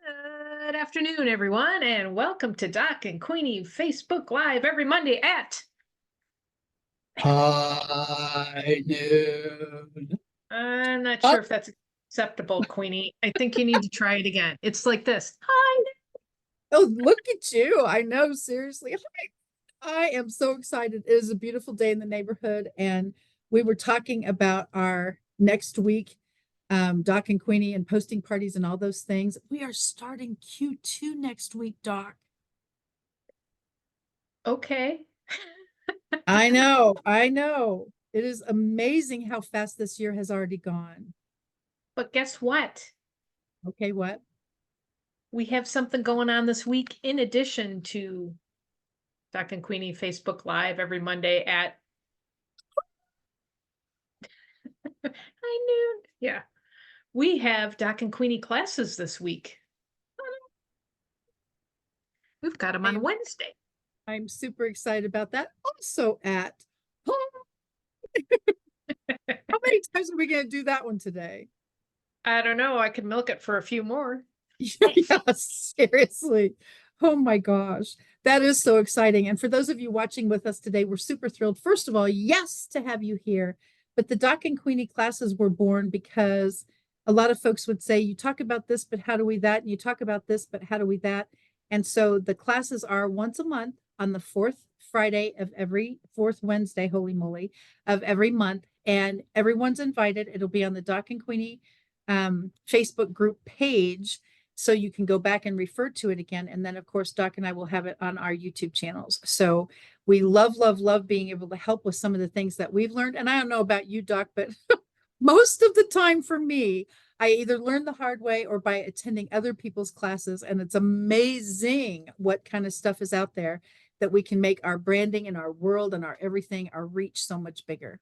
Good afternoon, everyone, and welcome to Doc and Queenie Facebook Live every Monday at. High noon. I'm not Oh, sure if that's acceptable, Queenie. I think you need to try it again. It's like this. Hi. oh, look at you. I know, seriously. I am so excited. It is a beautiful day in the neighborhood, and we were talking about our next week, Doc and Queenie, and posting parties and all those things. We are starting Q2 next week, Doc. Okay. I know, I know. It is amazing how fast this year has already gone. But guess what? Okay, what? We have something going on this week in addition to Doc and Queenie Facebook Live every Monday at high noon. Yeah. We have Doc and Queenie classes this week. We've got them on Wednesday. I'm super excited about that. Also at how many times are we going to do that one today? I don't know. I could milk it for a few more. Yeah, seriously. Oh my gosh. That is so exciting. And for those of you watching with us today, we're super thrilled. First of all, yes, to have you here. But the Doc and Queenie classes were born because a lot of folks would say, you talk about this, but how do we that? And you talk about this, but how do we that? And so the classes are once a month on the fourth Friday of every fourth Wednesday, holy moly, of every month. And everyone's invited. It'll be on the Doc and Queenie Facebook group page, so you can go back and refer to it again. And then, of course, Doc and I will have it on our YouTube channels. So we love, love, love being able to help with some of the things that we've learned. And I don't know about you, Doc, but most of the time for me, I either learn the hard way or by attending other people's classes. And it's amazing what kind of stuff is out there that we can make our branding and our world and our everything, our reach so much bigger.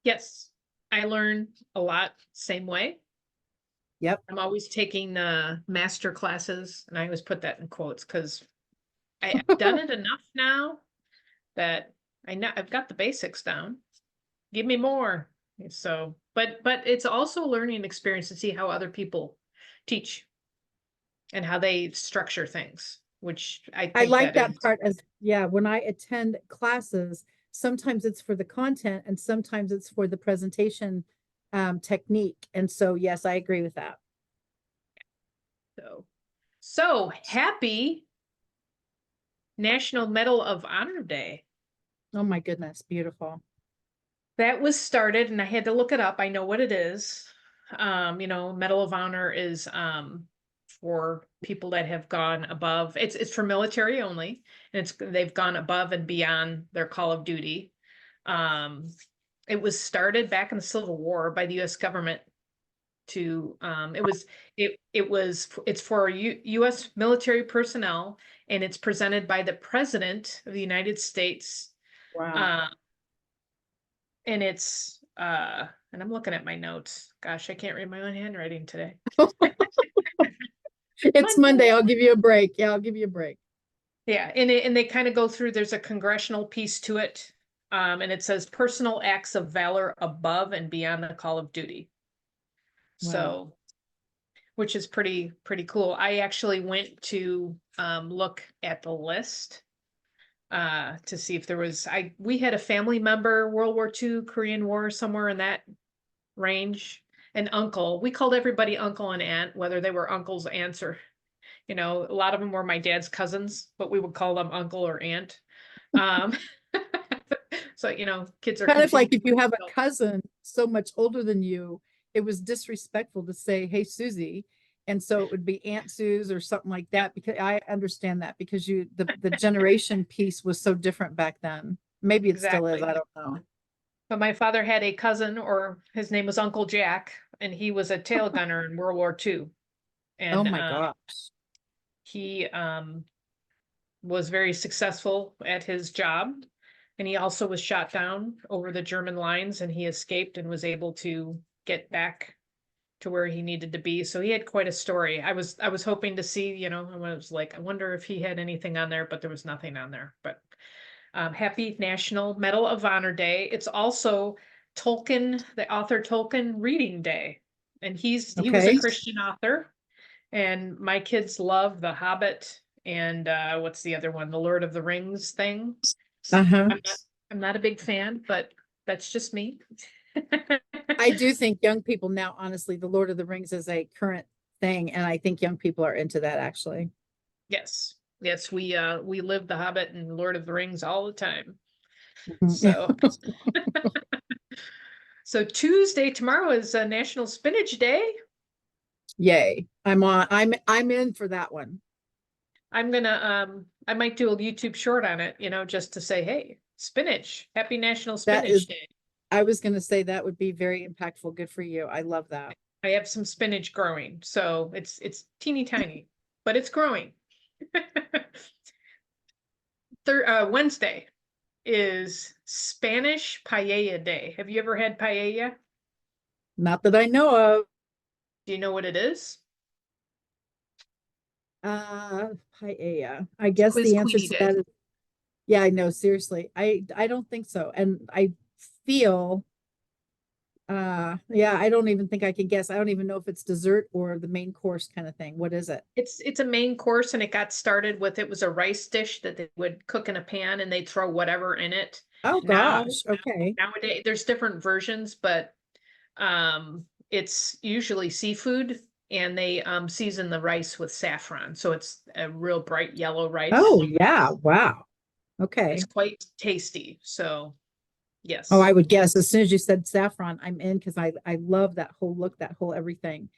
Yes, I learn a lot same way. Yep. I'm always taking master classes, and I always put that in quotes because I've done it enough now that I know I've got the basics down. Give me more. So, but it's also a learning experience to see how other people teach and how they structure things, which I I think like that that is part as, yeah, when I attend classes, sometimes it's for the content and sometimes it's for the presentation technique. And so, yes, I agree with that. so. So happy National Medal of Honor Day. Oh my goodness, beautiful. That was started, and I had to look it up. I know what it is. Medal of Honor is for people that have gone above. It's for military only, and they've gone above and beyond their call of duty. Um, it was started back in the Civil War by the U.S. government to it's for U.S. military personnel, and it's presented by the President of the United States. Wow. Uh, and and I'm looking at my notes. Gosh, I can't read my own handwriting today. It's Monday. Monday. I'll give you a break. Yeah, I'll give you a break. Yeah, and they kind of go through, there's a congressional piece to it. And it says personal acts of valor above and beyond the call of duty. Wow. So, which is pretty cool. I actually went to look at the list to see if there was we had a family member, World War II, Korean War, somewhere in that range. An uncle. We called everybody uncle and aunt, whether they were uncles, aunts, or a lot of them were my dad's cousins, but we would call them uncle or aunt. Um, so kids are Kind of like confused. if you have a cousin so much older than you, it was disrespectful to say, "Hey, Susie." And so it would be Aunt Suze or something like Yeah, that, because I understand that because the generation piece was so different back then. Maybe it still is. exactly. I don't know. But my father had a cousin, or his name was Uncle Jack, and he was a tail gunner in World War II. Oh And my gosh. he was very successful at his job. And he also was shot down over the German lines, and he escaped and was able to get back to where he needed to be. So he had quite a story. I was hoping to see, I was like, I wonder if he had anything on there, but there was nothing on there. But happy National Medal of Honor Day. It's also Tolkien, the author Tolkien Reading Day. And he was a Okay. Christian author, And my kids love The Hobbit and what's the other one? The Lord of the Rings thing. Uh-huh. I'm not a big fan, but that's just me. I do think young people now, honestly, the Lord of the Rings is a current thing, and I think young people are into that actually. Yes. Yes, we live The Hobbit and Lord of the Rings all the time. Mhm. So so Tuesday tomorrow is National Spinach Day. Yay. I'm in for that one. I'm gonna I might do a YouTube short on it, just to say, hey, spinach, happy National That Spinach is, Day. I was going to say that would be very impactful. Good for you. I love that. I have some spinach growing, so it's teeny tiny, but it's growing. Wednesday is Spanish Paella Day. Have you ever had paella? Not that I know of. Do you know what it is? Uh, paella. I It's guess Quiz the answer Queenie to Day. that is yeah, I know, seriously. I don't think so. And I feel yeah, I don't even think I can guess. I don't even know if it's dessert or the main course kind of thing. What is it? It's a main course and it got started with it was a rice dish that they would cook in a pan and they'd throw whatever in it. Oh Now gosh. Okay. nowadays there's different versions, but it's usually seafood and they season the rice with saffron. So it's a real bright yellow Oh rice. yeah. Wow. It's Okay. quite tasty. So Oh, yes. I would guess as soon as you said saffron, I'm in because I love that whole look, that whole everything.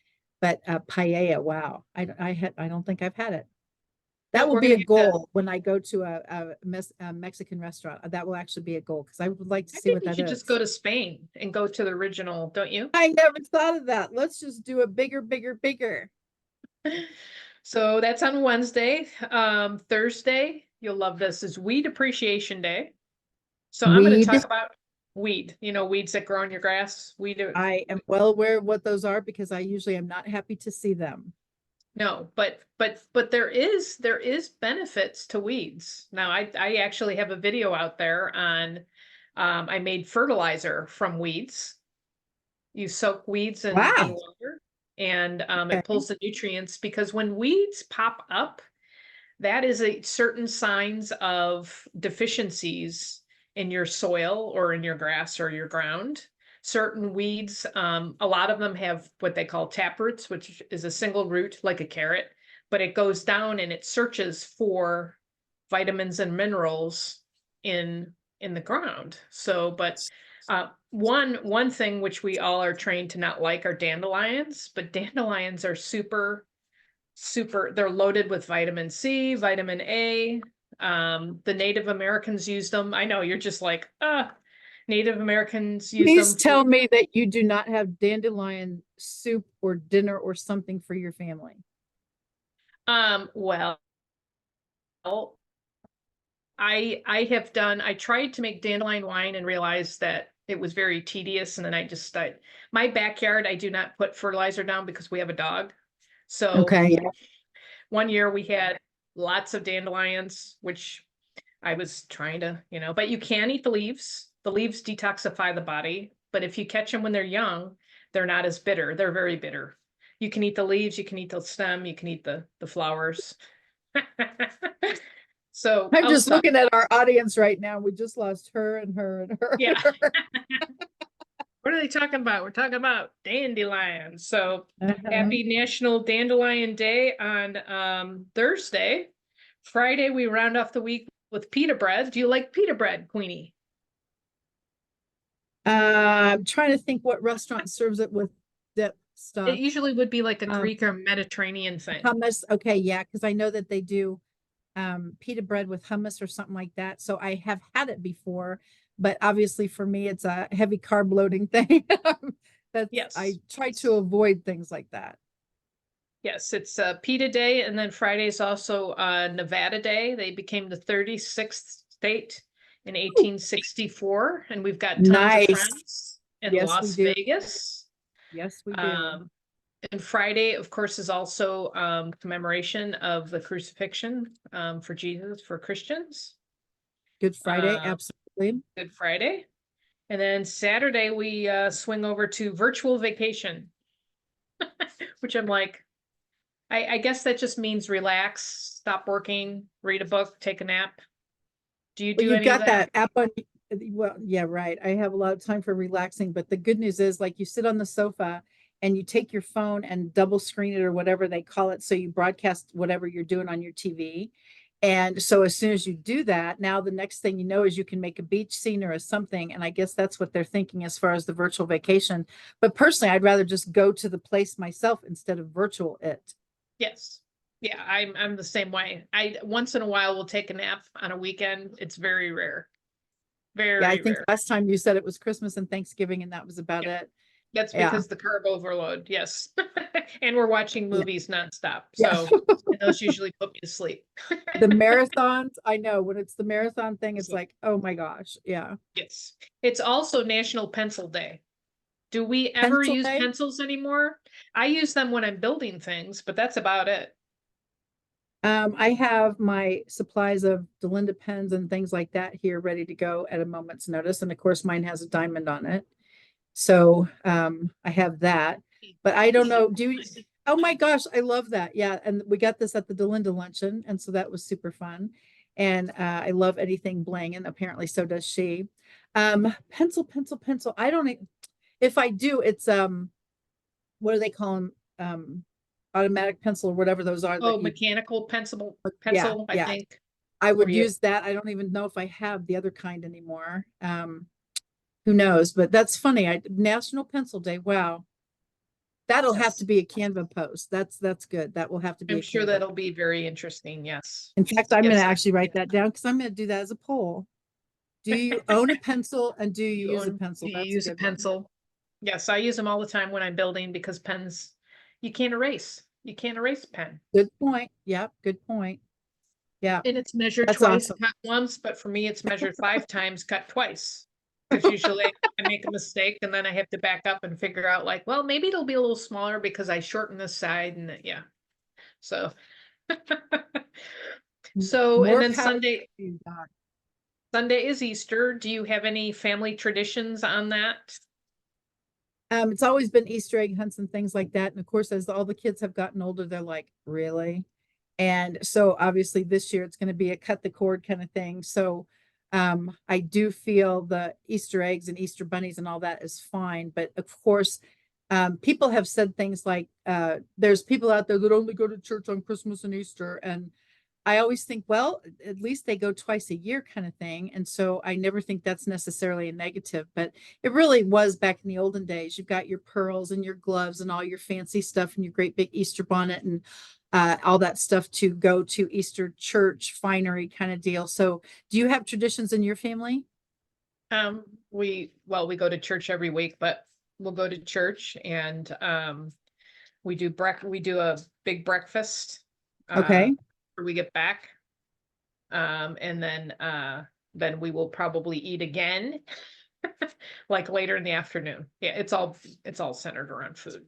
But paella, wow. I don't think I've had it. That Nope, will we're be gonna a have to goal when I go to a Mexican restaurant. That will actually be a goal because I would like to I see think what we that should just is. go to Spain and go to the original, don't you? I never thought of that. Let's just do a bigger, bigger, bigger. So that's on Wednesday. Thursday, you'll love this, is Weed Appreciation Day. So I'm going to Weed. talk about weed, weeds that grow on your grass. I am well aware of what those are because I usually am not happy to see them. No, but there is benefits to weeds. Now I actually have a video out there on I made fertilizer from weeds. You soak weeds in Wow. water and it Okay. pulls the nutrients because when weeds pop up, that is a certain signs of deficiencies in your soil or in your grass or your ground. Certain weeds, a lot of them have what they call tap roots, which is a single root like a carrot, but it goes down and it searches for vitamins and minerals in the ground. So, but one thing which we all are trained to not like are dandelions, but dandelions are super, they're loaded with vitamin C, vitamin A. The Native Americans used them. I know you're just like, Native Americans use Please them for, tell me that you do not have dandelion soup or dinner or something for your family. well, I tried to make dandelion wine and realized that it was very tedious. And then my backyard, I do not put fertilizer down because we have a dog. So Okay. one year we had lots of dandelions, which I was trying to, but you can eat the leaves. The leaves detoxify the body, but if you catch them when they're young, they're not as bitter. They're very bitter. You can eat the leaves, you can eat the stem, you can eat the flowers. So I'm I'll just stop. looking at our audience right now. We just lost her and her and her and Yeah. her. What are they talking about? We're talking about dandelions. So Uh-huh. happy National Dandelion Day on Thursday. Friday, we round off the week with pita bread. Do you like pita bread, Queenie? I'm trying to think what restaurant serves it with dip It stuff. usually would be like a Um, Greek or Mediterranean thing. hummus. Okay, yeah, because I know that they do pita bread with hummus or something like that. So I have had it before, but obviously for me, it's a heavy carb loading thing. I Yes. try to avoid things like that. Yes, it's Pita Day, and then Friday is also Nevada Day. They became the 36th state in Ooh, 1864, and we've got tons of nice. friends in Yes, we Las do. Vegas. Yes, we do. Um, and Friday, of course, is also commemoration of the crucifixion for Jesus for Christians. Good Friday, Um, absolutely. Good Friday. And then Saturday, we swing over to virtual vacation, which I'm like, I guess that just means relax, stop working, read a book, take a nap. Do you Well, do you've any of got that? that app on. Well, yeah, right. I have a lot of time for relaxing, but the good news is, like, you sit on the sofa and you take your phone and double screen it or whatever they call it. So you broadcast whatever you're doing on your TV. And so as soon as you do that, now the next thing you know is you can make a beach scene or a something. And I guess that's what they're thinking as far as the virtual vacation. But personally, I'd rather just go to the place myself instead of virtual it. Yes. Yeah, I'm the same way. I once in a while will take a nap on a weekend. It's very rare. Yeah, I Very think rare. last time you said it was Christmas and Thanksgiving, and that was about Yeah. it. That's Yeah. because the carb overload. Yes. And we're watching Yeah. movies nonstop. Yeah. So and those usually put me to sleep. The marathons, I know when it's the marathon thing, it's So, like, oh my gosh. Yeah. yes. It's also National Pencil Day. Do we ever Pencil use day. pencils anymore? I use them when I'm building things, but that's about it. I have my supplies of Delinda pens and things like that here ready to go at a moment's notice. And of course, mine has a diamond on it. So I have that. But I don't know. Do you, oh my gosh, I love that. Yeah. And we got this at the Delinda luncheon. And so that was super fun. And I love anything bling, and apparently so does she. Pencil, pencil, pencil. I don't, if I do, it's what do they call them? Automatic pencil or whatever those are Oh, that you, mechanical pencil, yeah, pencil, I yeah. think. I Or would you, use that. I don't even know if I have the other kind anymore. Who knows? But that's funny. National Pencil Day. Wow. That'll have to yes. be a Canva post. That's good. That will have to be I'm a sure Canva. that'll be very interesting. Yes. In fact, I'm going to Yes. actually write that down because I'm going to do that as a poll. Do you own a pencil and do you use a Do pencil? you That's a use a good one. pencil? Yes, I use them all the time when I'm building because pens, you can't erase. You can't erase a pen. Good point. Yep. Good point. Yeah. And it's measured That's twice, awesome. cut once, but for me, it's measured 5 times, cut twice. Because usually I make a mistake and then I have to back up and figure out like, well, maybe it'll be a little smaller because I shortened this side and yeah. So, so, and More then power to Sunday, you, Doc. Sunday is Easter. Do you have any family traditions on that? It's always been Easter egg hunts and things like that. And of course, as all the kids have gotten older, they're like, really? And so obviously this year it's going to be a cut the cord kind of thing. So I do feel the Easter eggs and Easter bunnies and all that is fine. But of course, people have said things like there's people out there that only go to church on Christmas and Easter. And I always think, well, at least they go twice a year kind of thing. And so I never think that's necessarily a negative, but it really was back in the olden days. You've got your pearls and your gloves and all your fancy stuff and your great big Easter bonnet and all that stuff to go to Easter church finery kind of deal. So do you have traditions in your family? We go to church every week, but we'll go to church and we do a big breakfast uh Okay. when we get back. And then we will probably eat again like later in the afternoon. Yeah, it's all centered around food.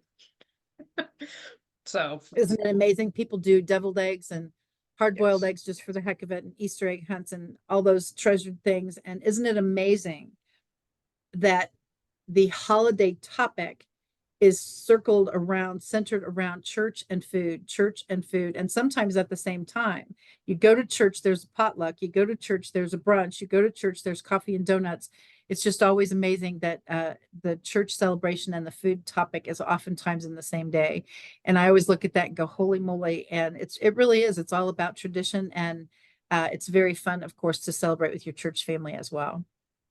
So, Isn't it amazing? People do deviled eggs and hard-boiled yes. eggs just for the heck of it, and Easter egg hunts and all those treasured things. And isn't it amazing that the holiday topic is circled around, centered around church and food, and sometimes at the same time. You go to church, there's a potluck. You go to church, there's a brunch. You go to church, there's coffee and donuts. It's just always amazing that the church celebration and the food topic is oftentimes in the same day. And I always look at that and go, holy moly. And it really is. It's all about tradition. And it's very fun, of course, to celebrate with your church family as well.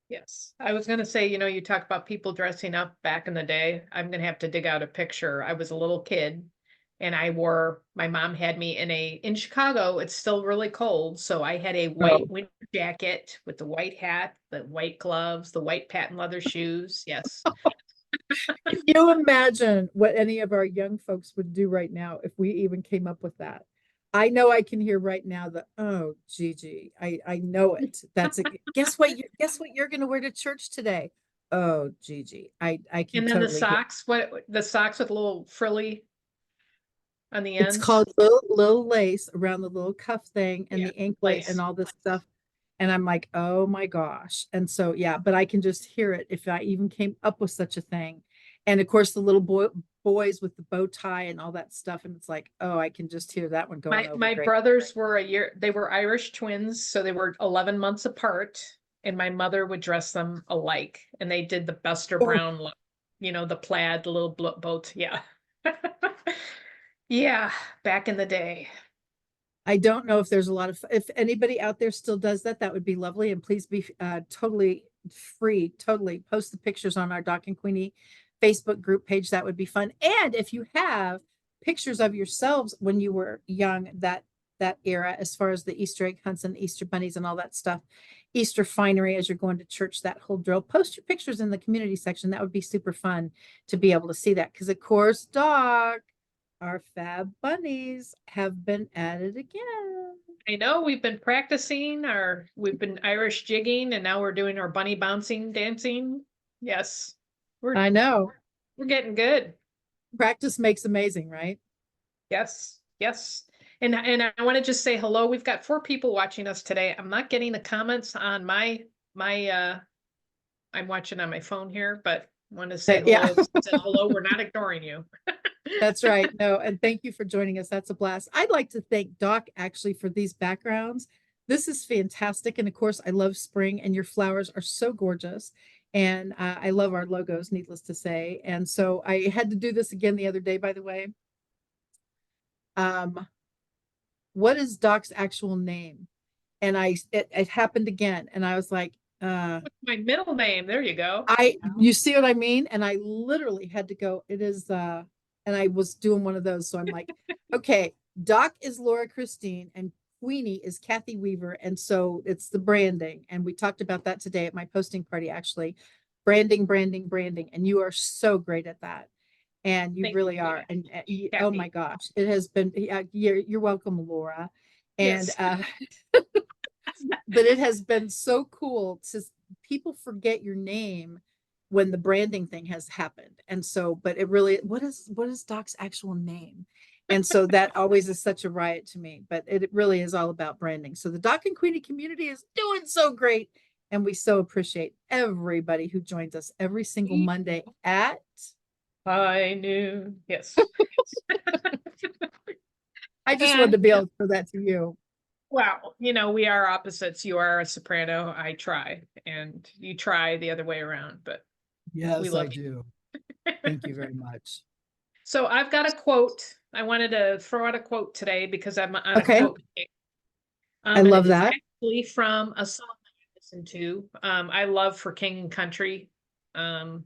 Yes, I was gonna say, you talk about people dressing up back in the day. I'm gonna have to dig out a picture. I was a little kid and my mom had me in Chicago, it's still really cold. So I had a Oh, white winter jacket with the white hat, the white gloves, the white patent leather shoes. Yes. can you imagine what any of our young folks would do right now if we even came up with that? I know I can hear right now the oh Gigi, I know it. That's a guess what you're gonna wear to church today. Oh Gigi, I can And then the totally hear. socks, the socks with a little frilly on the It's ends. called little lace around the little cuff thing and Yeah, the anklet and lace. all this stuff. And I'm like, oh my gosh. And so, yeah, but I can just hear it if I even came up with such a thing. And of course, the little boys with the bow tie and all that stuff. And it's like, oh, I can just hear that one going over My great. brothers were they were Irish twins, so they were 11 months apart, and my mother would dress them alike, and they did the Buster Oh, Brown look, the plaid, the little boat. Yeah. Yeah, back in the day. I don't know if there's a lot of, if anybody out there still does that, that would be lovely. And please be totally free, totally post the pictures on our Doc and Queenie Facebook group page. That would be fun. And if you have pictures of yourselves when you were young, that era, as far as the Easter egg hunts and Easter bunnies and all that stuff, Easter finery as you're going to church, that whole drill, post your pictures in the community section. That would be super fun to be able to see that. Because of course, Doc, our fab bunnies have been added again. I know we've been practicing we've been Irish jigging, and now we're doing our bunny bouncing dancing. Yes. I know. We're getting good. Practice makes amazing, right? Yes. Yes. And I want to just say hello. We've got 4 people watching us today. I'm not getting the comments on my I'm watching on my phone here, but I want to say Yeah. hello. Say hello. We're not ignoring you. That's right. No, and thank you for joining us. That's a blast. I'd like to thank Doc actually for these backgrounds. This is fantastic. And of course, I love spring, and your flowers are so gorgeous. And I love our logos, needless to say. And so I had to do this again the other day, by the way. What is Doc's actual name? And it happened again. And I was like, What's my middle name? There you go. you see what I mean? And I literally had to go, it is and I was doing one of those. So I'm like, okay, Doc is Laura Christine and Queenie is Kathy Weaver. And so it's the branding. And we talked about that today at my posting party, actually. Branding, branding, branding. And you are so great at that. And you Thank really you, are. And oh Kathy. my gosh, it has been, you're welcome, Laura. And Yes. but it has been so cool to people forget your name when the branding thing has happened. And so, but it really, what is Doc's actual name? And so that always is such a riot to me, but it really is all about branding. So the Doc and Queenie community is doing so great. And we so appreciate everybody who joins us every single Monday at I knew. Yes. I just wanted And to be able to throw that to you. well, we are opposites. You are a soprano. I try, and you try the other way around, but we Yes, I love you. do. Thank you very much. So I've got a quote. I wanted to throw out a quote today because I'm on Okay. a quote kick. I And love it is that. actually from a song I listen to. I love For King and Country. And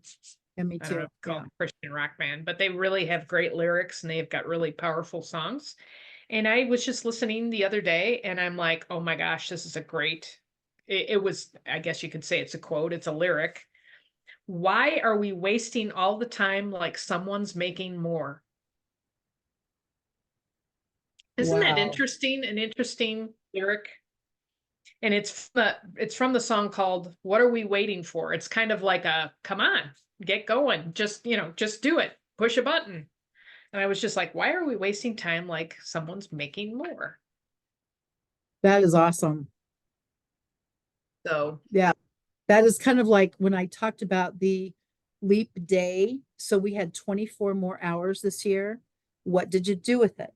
me I don't know too. if it's called Christian rock band, but they really have great lyrics and they've got really powerful songs. And I was just listening the other day and I'm like, oh my gosh, this is a great, it was, I guess you could say it's a quote, it's a lyric. Why are we wasting all the time like someone's making more? Isn't that Wow. interesting? An interesting lyric. And it's from the song called What Are We Waiting For? It's kind of like a come on, get going. Just do it. Push a button. And I was just like, why are we wasting time like someone's making more? That is awesome. So Yeah. That is kind of like when I talked about the leap day. So we had 24 more hours this year. What did you do with it?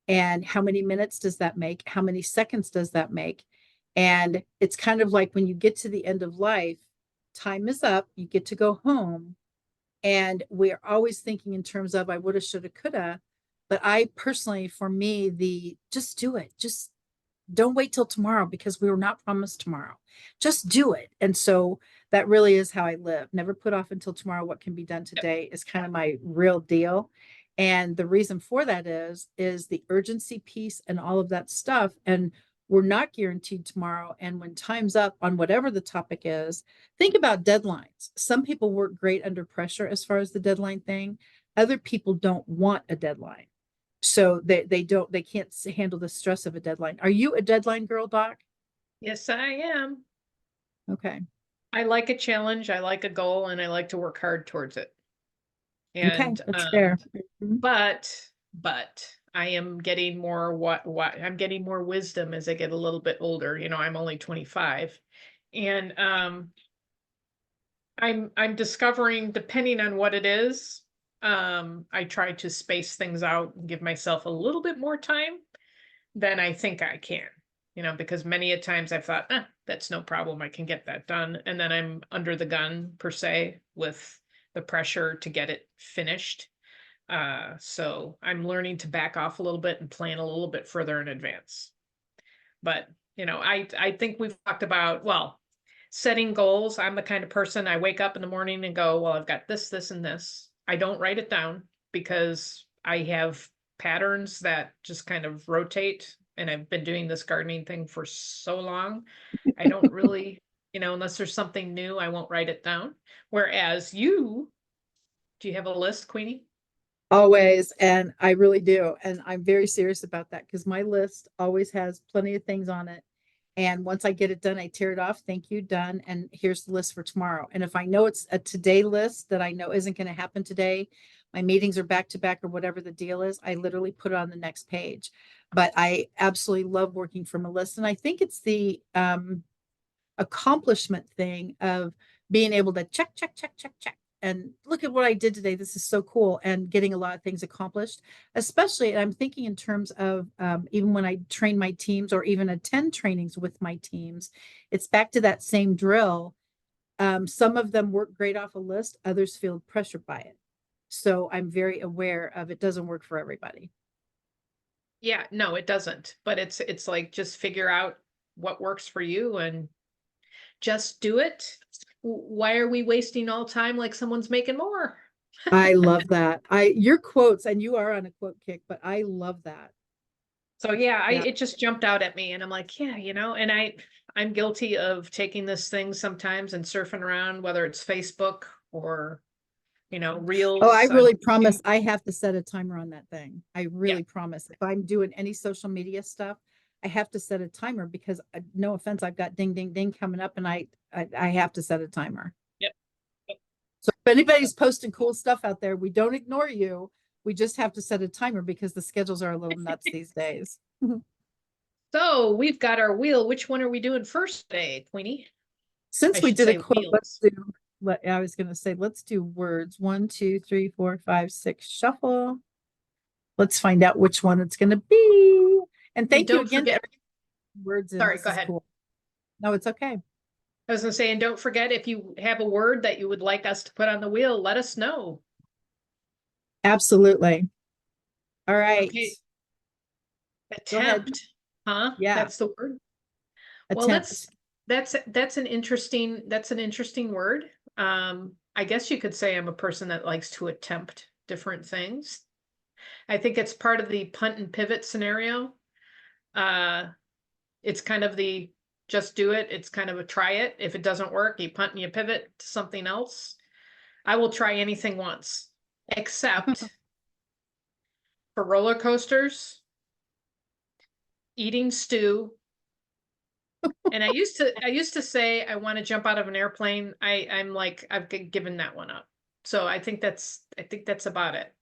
And how many minutes does that make? How many seconds does that make? And it's kind of like when you get to the end of life, time is up, you get to go home. And we're always thinking in terms of I woulda, shoulda, coulda. But I personally, for me, the just do it. Just don't wait till tomorrow because we were not promised tomorrow. Just do it. And so that really is how I live. Never put off until tomorrow what can be done today is kind of my real deal. And the reason for that is the urgency piece and all of that stuff. And we're not guaranteed tomorrow. And when time's up on whatever the topic is, think about deadlines. Some people work great under pressure as far as the deadline thing. Other people don't want a deadline. So they can't handle the stress of a deadline. Are you a deadline girl, Doc? yes, I am. Okay. I like a challenge, I like a goal, and I like to work hard towards it. Okay, And that's fair. Mhm. but I am getting more what I'm getting more wisdom as I get a little bit older. I'm only 25. And I'm discovering, depending on what it is, I try to space things out and give myself a little bit more time than I think I can, because many a times I've thought, that's no problem. I can get that done. And then I'm under the gun per se with the pressure to get it finished. So I'm learning to back off a little bit and plan a little bit further in advance. But, I think we've talked about, well, setting goals. I'm the kind of person, I wake up in the morning and go, well, I've got this, this, and this. I don't write it down because I have patterns that just kind of rotate. And I've been doing this gardening thing for so long. I don't really, unless there's something new, I won't write it down. Whereas do you have a list, Queenie? Always. And I really do. And I'm very serious about that because my list always has plenty of things on it. And once I get it done, I tear it off. Thank you, done. And here's the list for tomorrow. And if I know it's a today list that I know isn't going to happen today, my meetings are back to back or whatever the deal is, I literally put it on the next page. But I absolutely love working from a list. And I think it's the accomplishment thing of being able to check, check, check, check, check. And look at what I did today. This is so cool. And getting a lot of things accomplished, especially, and I'm thinking in terms of even when I train my teams or even attend trainings with my teams, it's back to that same drill. Some of them work great off a list, others feel pressured by it. So I'm very aware of it doesn't work for everybody. Yeah, no, it doesn't. But it's like just figure out what works for you and just do it. Why are we wasting all time like someone's making more? I love that. Your quotes, and you are on a quote kick, but I love that. So yeah, Yeah. it just jumped out at me and I'm like, yeah, and I'm guilty of taking this thing sometimes and surfing around, whether it's Facebook or, Oh, I Reels on really YouTube. promise I have to set a timer on that thing. I Yeah, really promise. If I'm doing any social media stuff, I have to set a timer because no offense, I've got ding, ding, ding coming up and I have to set a timer. yep. Yep. So if anybody's posting cool stuff out there, we don't ignore you. We just have to set a timer because the schedules are a little nuts these days. So we've got our wheel. Which one are we doing first today, Queenie? I Since we should did a say quote, let's wheels. do, I was going to say, let's do words. 1, 2, 3, 4, 5, 6, shuffle. Let's find out which one it's going to be. And thank you Don't again forget. to words in. Sorry, This go is ahead. cool. No, it's okay. I was gonna say, and don't forget, if you have a word that you would like us to put on the wheel, let us know. Absolutely. All right. Okay. Go ahead. Attempt, huh? Yeah. That's the word. Well, Attempt. that's an interesting word. I guess you could say I'm a person that likes to attempt different things. I think it's part of the punt and pivot scenario. It's kind of the just do it. It's kind of a try it. If it doesn't work, you punt and you pivot to something else. I will try anything once, except for roller coasters, eating stew. And I used to say I want to jump out of an airplane. I'm like, I've given that one up. So I think that's about it.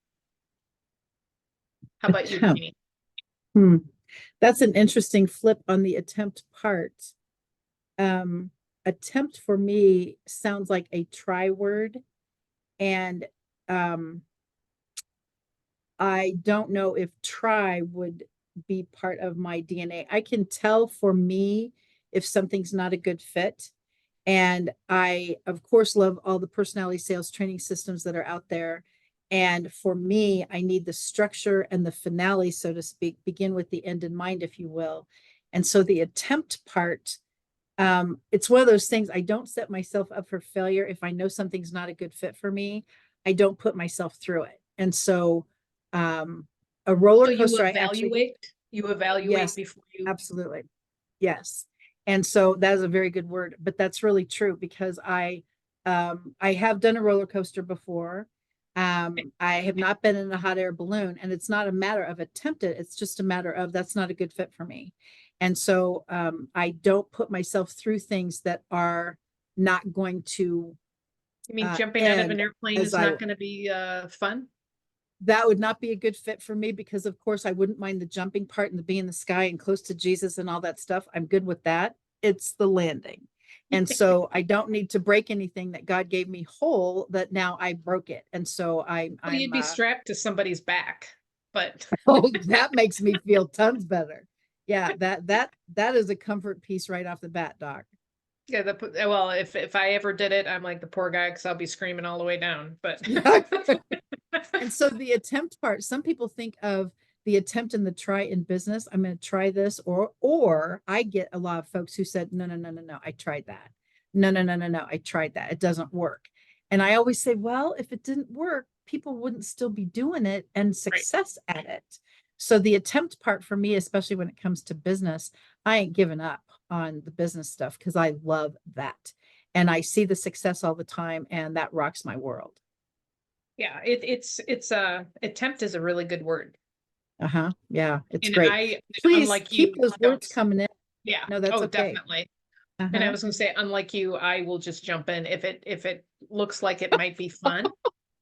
How about you, Attempt. Queenie? That's an interesting flip on the attempt part. Attempt for me sounds like a try word. And I don't know if try would be part of my DNA. I can tell for me if something's not a good fit. And I, of course, love all the personality sales training systems that are out there. And for me, I need the structure and the finale, so to speak, begin with the end in mind, if you will. And so the attempt part, it's one of those things I don't set myself up for failure. If I know something's not a good fit for me, I don't put myself through it. And so a roller So coaster, I actually, you evaluate yes, before you. absolutely. Yes. And so that is a very good word, but that's really true because I have done a roller coaster before. I have not been in a hot air balloon, and it's not a matter of attempted, it's just a matter of that's not a good fit for me. And so I don't put myself through things that are not going to You mean jumping out of end an airplane as is I not going to be fun? that would not be a good fit for me because of course I wouldn't mind the jumping part and the being in the sky and close to Jesus and all that stuff. I'm good with that. It's the landing. And so I don't need to break anything that God gave me whole, that now I broke it. And so Well, you'd be strapped to somebody's back, but oh, that makes me feel tons better. Yeah, that is a comfort piece right off the bat, Doc. yeah, well, if I ever did it, I'm like the poor guy because I'll be screaming all the way down. But Yeah. And so the attempt part, some people think of the attempt and the try in business. I'm going to try this, or I get a lot of folks who said, no, no, no, no, no, I tried that. No, no, no, no, no, I tried that. It doesn't work. And I always say, well, if it didn't work, people wouldn't still be doing it and right. success at it. So the attempt part for me, especially when it comes to business, I ain't giving up on the business stuff because I love that. And I see the success all the time, and that rocks my world. Yeah, it's attempt is a really good word. Uh-huh. Yeah, it's And great. I, Please unlike keep you, those don't. words coming in. Yeah. No, that's Oh, okay. definitely. And I Uh-huh. was gonna say, unlike you, I will just jump in if it looks like it might be fun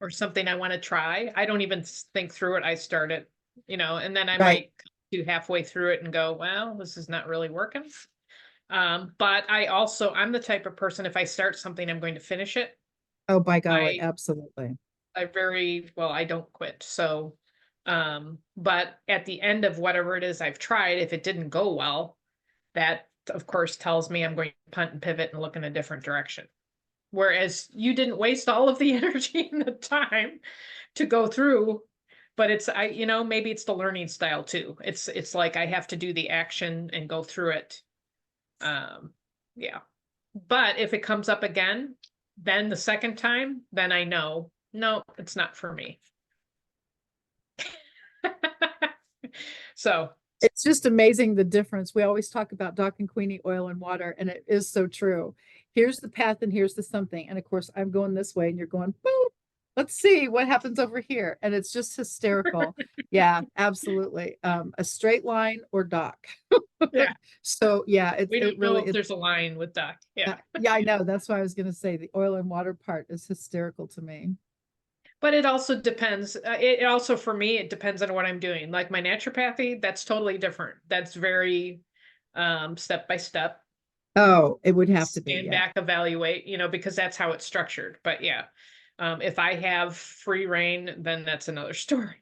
or something I want to try. I don't even think through it. I start it, and then I Right. might do halfway through it and go, well, this is not really working. But I'm the type of person, if I start something, I'm going to finish it. Oh, by golly, I absolutely. I don't quit. So, but at the end of whatever it is I've tried, if it didn't go well, that of course tells me I'm going to punt and pivot and look in a different direction. Whereas you didn't waste all of the energy and the time to go through, but maybe it's the learning style too. It's like I have to do the action and go through it. Yeah. But if it comes up again, then the second time, then I know, no, it's not for me. So It's just amazing the difference. We always talk about Doc and Queenie, oil and water, and it is so true. Here's the path and here's the something. And of course, I'm going this way and you're going, boop. Let's see what happens over here. And it's just hysterical. Yeah, absolutely. A straight line or Doc. yeah, So yeah, we it don't know really if there's a line with Doc. Yeah. yeah, I know. That's why I was gonna say the oil and water part is hysterical to me. But it also depends. It also, for me, it depends on what I'm doing. Like my naturopathy, that's totally different. That's very step by step. Oh, it would have to be, Stand yeah. back, evaluate, because that's how it's structured. But yeah, if I have free reign, then that's another story.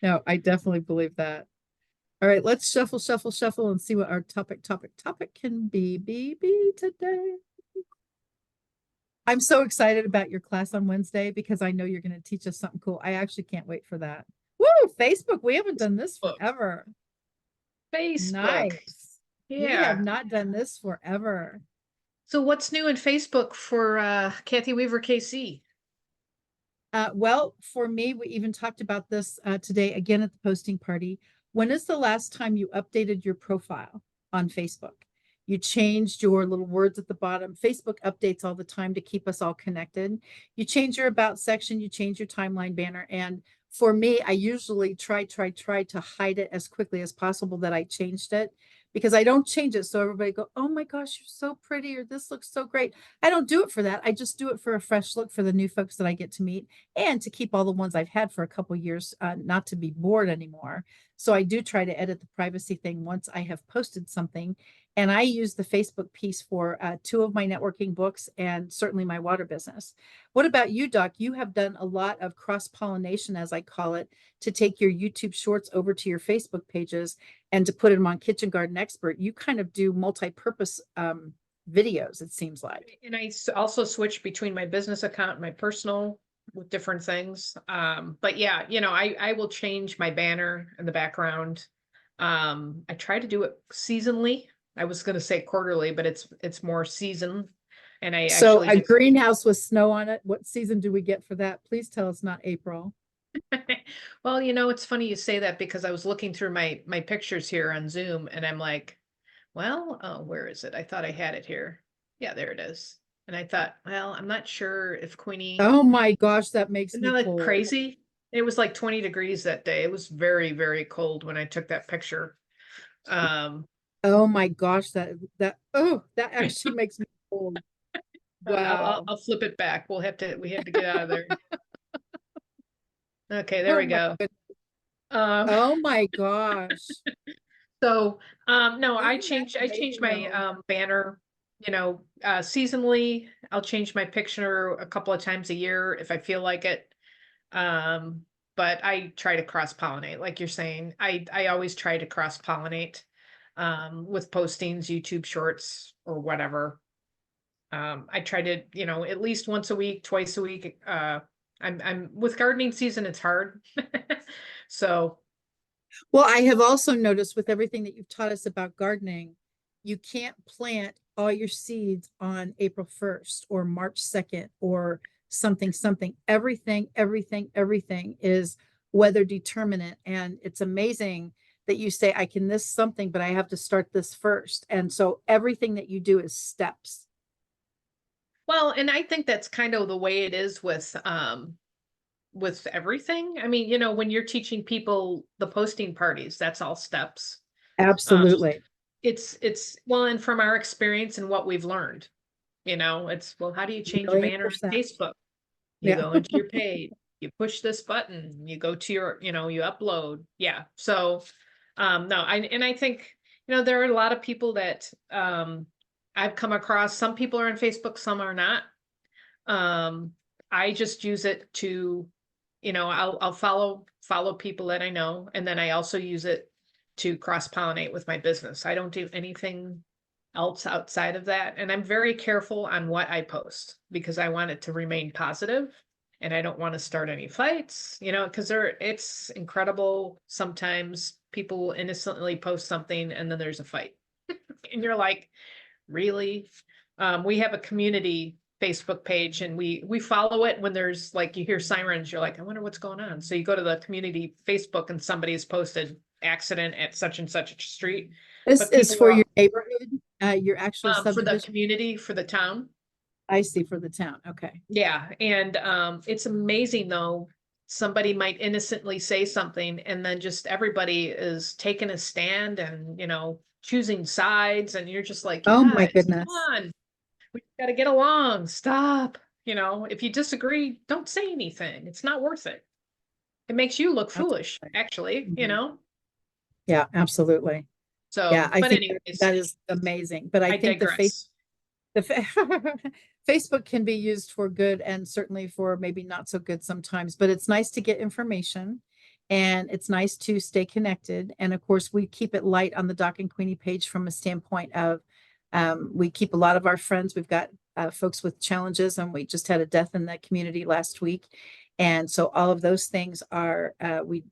No, I definitely believe that. All right, let's shuffle, shuffle, shuffle and see what our topic can be today. I'm so excited about your class on Wednesday because I know you're going to teach us something cool. I actually can't wait for that. Woo, Facebook. We haven't done this forever. Facebook. Nice. We have Yeah. not done this forever. So what's new in Facebook for Kathy Weaver KC? Well, for me, we even talked about this today again at the posting party. When is the last time you updated your profile on Facebook? You changed your little words at the bottom. Facebook updates all the time to keep us all connected. You change your about section, you change your timeline banner. And for me, I usually try to hide it as quickly as possible that I changed it because I don't change it. So everybody go, oh my gosh, you're so pretty, or this looks so great. I don't do it for that. I just do it for a fresh look for the new folks that I get to meet and to keep all the ones I've had for a couple years, not to be bored anymore. So I do try to edit the privacy thing once I have posted something. And I use the Facebook piece for two of my networking books and certainly my water business. What about you, Doc? You have done a lot of cross pollination, as I call it, to take your YouTube shorts over to your Facebook pages and to put them on Kitchen Garden Expert. You kind of do multi-purpose videos, it seems like. And I also switch between my business account and my personal with different things. But yeah, I will change my banner in the background. I try to do it seasonally. I was going to say quarterly, but it's more season. And I So actually a do. greenhouse with snow on it. What season do we get for that? Please tell us not April. Well, it's funny you say that because I was looking through my pictures here on Zoom and I'm like, well, where is it? I thought I had it here. Yeah, there it is. And I thought, well, I'm not sure if Queenie, Oh my gosh, that makes isn't me that like cold. crazy? It was like 20 degrees that day. It was very, very cold when I took that picture. Um, Oh my gosh, that actually makes me cold. I'll Wow. I'll flip it back. We have to get out of there. Okay, there Oh we my go. goodness. Um, Oh my gosh. So, no, I Isn't that I changed amazing my, though? banner, seasonally. I'll change my picture a couple of times a year if I feel like it. Um, but I try to cross pollinate, like you're saying. I always try to cross pollinate, with postings, YouTube shorts or whatever. I try to, at least once a week, twice a week. I'm with gardening season, it's hard. So, Well, I have also noticed with everything that you've taught us about gardening, you can't plant all your seeds on April 1st or March 2nd or something. Everything is weather determinant. And it's amazing that you say, I can this something, but I have to start this first. And so everything that you do is steps. well, and I think that's kind of the way it is with everything. I mean, when you're teaching people the posting parties, that's all steps. Um, Absolutely. it's well, and from our experience and what we've learned, it's well, how do you change a Million banner on percent. Facebook? You Yeah. go into your page, you push this button, you go to your, you upload. Yeah. So, no, I think, there are a lot of people that I've come across. Some people are on Facebook, some are not. Um, I just use it to, I'll follow people that I know, and then I also use it to cross pollinate with my business. I don't do anything else outside of that, and I'm very careful on what I post because I want it to remain positive, and I don't want to start any fights, because it's incredible. Sometimes people will innocently post something and then there's a fight, and you're like, really? We have a community Facebook page and we follow it when there's like you hear sirens, you're like, I wonder what's going on. So you go to the community Facebook and somebody has posted accident at such and such a street. This But is people for are your neighborhood, your actual for the subdivision. community, for the town. I see, for the town. Okay. Yeah. And it's amazing though. Somebody might innocently say something and then just everybody is taking a stand and, choosing sides. And you're just like, Oh my guys, come goodness. on. We gotta get along. Stop. If you disagree, don't say anything. It's not worth it. It makes you look foolish, Absolutely. Mhm. actually. Yeah, absolutely. Yeah, So, I but think anyways, that is amazing. But I I think digress. the Facebook can be used for good and certainly for maybe not so good sometimes, but it's nice to get information and it's nice to stay connected. And of course, we keep it light on the Doc and Queenie page from a standpoint of we keep a lot of our friends. We've got folks with challenges, and we just had a death in the community last week. And so all of those things are,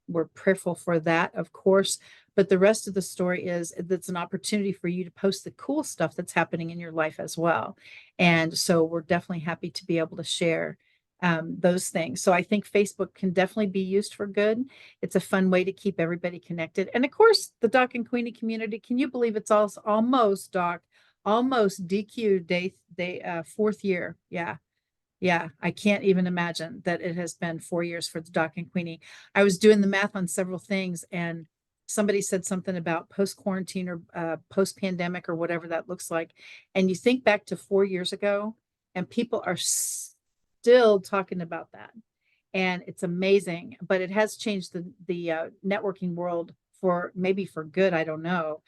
we're prayerful for that, of course. But the rest of the story is that's an opportunity for you to post the cool stuff that's happening in your life as well. And so we're definitely happy to be able to share those things. So I think Facebook can definitely be used for good. It's a fun way to keep everybody connected. And of course, the Doc and Queenie community, can you believe it's also almost, Doc, almost DQ day fourth year. Yeah. Yeah, I can't even imagine that it has been 4 years for the Doc and Queenie. I was doing the math on several things, and somebody said something about post quarantine or post pandemic or whatever that looks like. And you think back to 4 years ago, and people are still talking about that, and it's amazing. But it has changed the networking world for maybe for good. I don't know,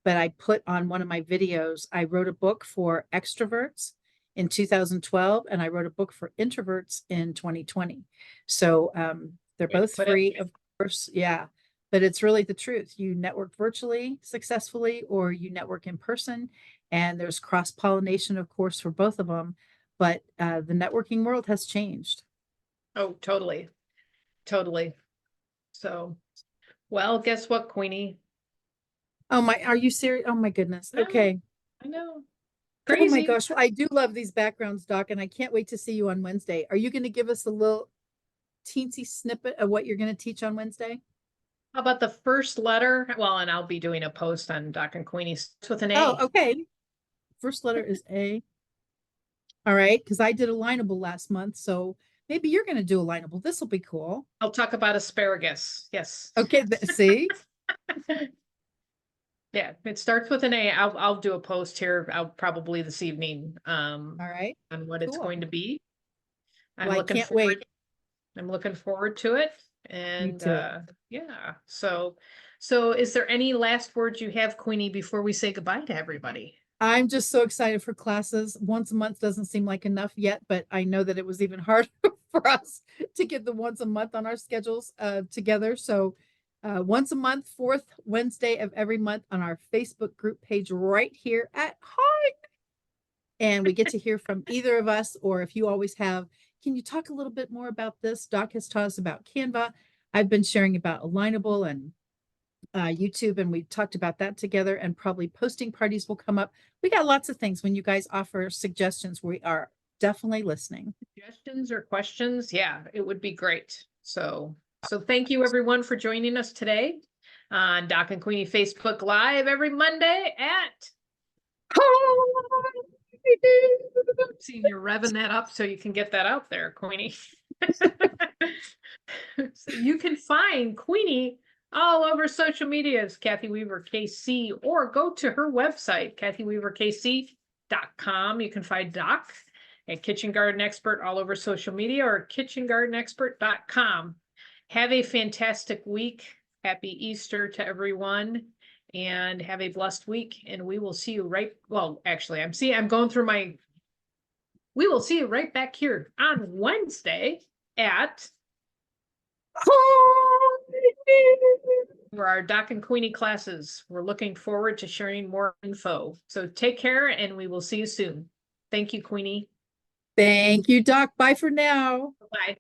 but I put on one of my videos, I wrote a book for extroverts in 2012, and I wrote a book for introverts in 2020. So they're Way to both put it. free, of course. Yeah. But it's really the truth. You network virtually successfully, or you network in person. And there's cross pollination, of course, for both of them. But the networking world has changed. Oh, totally. Totally. So, well, guess what, Queenie? Oh my, are you serious? Oh my goodness. No, Okay. I know. Oh my Crazy. gosh, I do love these backgrounds, Doc, and I can't wait to see you on Wednesday. Are you going to give us a little teensy snippet of what you're going to teach on Wednesday? How about the first letter? Well, and I'll be doing a post on Doc and Queenie starts with an Oh, A. okay. First letter is A. All right, because I did a lineable last month, so maybe you're going to do a lineable. This will be cool. I'll talk about asparagus. Yes. Okay, see? Yeah, it starts with an A. I'll do a post here. I'll probably this evening All right, on what it's cool. going to be. I'm Well, I looking can't forward. wait. I'm looking forward to it. Me And too. yeah, so So is there any last words you have, Queenie, before we say goodbye to everybody? I'm just so excited for classes. Once a month doesn't seem like enough yet, but I know that it was even harder for us to get the once a month on our schedules together. So once a month, fourth Wednesday of every month on our Facebook group page right here at Hi. And we get to hear from either of us, or if you always have, can you talk a little bit more about this? Doc has taught us about Canva. I've been sharing about Alignable and YouTube, and we talked about that together, and probably posting parties will come up. We got lots of things. When you guys offer suggestions, we are definitely listening. Suggestions or questions? Yeah, it would be great. So thank you everyone for joining us today on Doc and Queenie Facebook Live every Monday at seeing you're revving that up so you can get that out there, Queenie. So you can find Queenie all over social media as Kathy Weaver KC, or go to her website, kathyweaverkc.com. You can find Doc at Kitchen Garden Expert all over social media, or kitchengardenexpert.com. Have a fantastic week. Happy Easter to everyone, and have a blessed week. And we will see you we will see you right back here on Wednesday at for our Doc and Queenie classes. We're looking forward to sharing more info. So take care, and we will see you soon. Thank you, Queenie. Thank you, Doc. Bye for now. Bye.